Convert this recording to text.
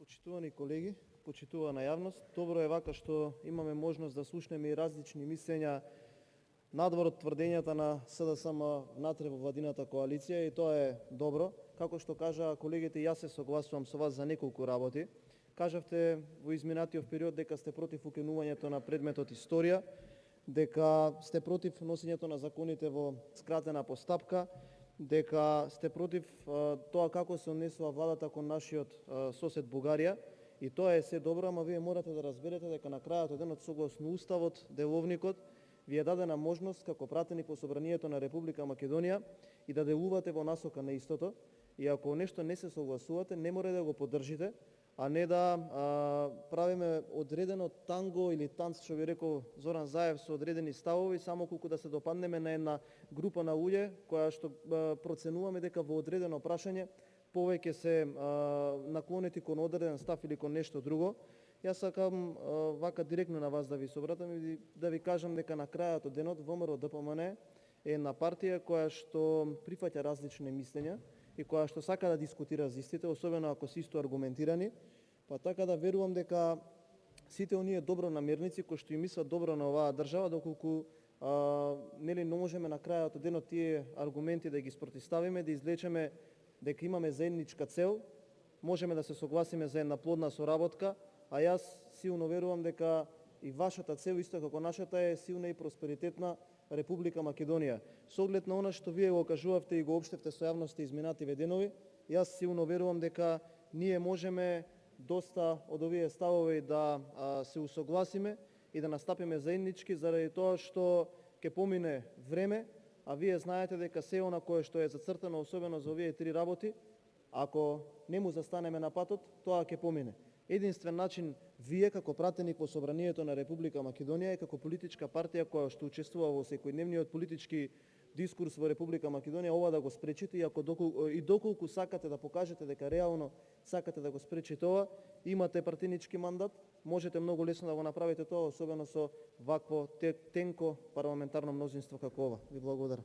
Почитувани колеги, почитувана јавност, добро е вака што имаме можност да слушнеме и различни мислења надвор од тврдењата на СДСМ внатре во владината коалиција, и тоа е добро. Како што кажаа колегите, јас се согласувам со вас за неколку работи. Кажавте во изминатиот период дека сте против укинувањето на предметот историја, дека сте против носењето на законите во скратена постапка, дека сте против тоа како се однесува владата кон нашиот сосед Бугарија, и тоа е се добро, ама вие морате да разберете дека на крајот од денот, согласно Уставот, Деловникот, ви е дадена можност како пратени по Собранието на Република Македонија и да делувате во насока на истото, и ако нешто не се согласувате, не мора да го поддржите, а не да правиме одредено танго или танц, што би рекол Зоран Заев, со одредени ставови, само колку да се допаднеме на една група на луѓе која што проценуваме дека во одредено прашање повеќе се наклонети кон одреден став или кон нешто друго. Јас сакам вака директно на вас да ви се обратам и да ви кажам дека на крајот од денот ВМРО-ДПМН е една партија која што прифаќа различни мислења и која што сака да дискутира за истите, особено ако се исто аргументирани, па така да верувам дека сите оние добронамерници кои што и мислат добро на оваа држава, доколку не можеме на крајот од денот тие аргументи да ги спротивставиме, да извлечеме дека имаме заедничка цел, можеме да се согласиме за една плодна соработка, а јас силно верувам дека и вашата цел, исто како нашата, е силна и просперитетна Република Македонија. Со оглед на она што вие го кажувавте и го општевте со јавноста изминативе денови, јас силно верувам дека ние можеме доста од овие ставови да се усогласиме и да настапиме заеднички, заради тоа што ќе помине време, а вие знаете дека се она кое што е зацртано, особено за овие три работи, ако не му застанеме на патот, тоа ќе помине. Единствен начин вие како пратени по Собранието на Република Македонија и како политичка партија која што учествува во секојдневниот политички дискурс во Република Македонија, ова да го спречите, и доколку сакате да покажете дека реално сакате да го спречите ова, имате партинички мандат, можете многу лесно да го направите тоа, особено со вакво тенко парламентарно мнозинство како ова. Ви благодарам.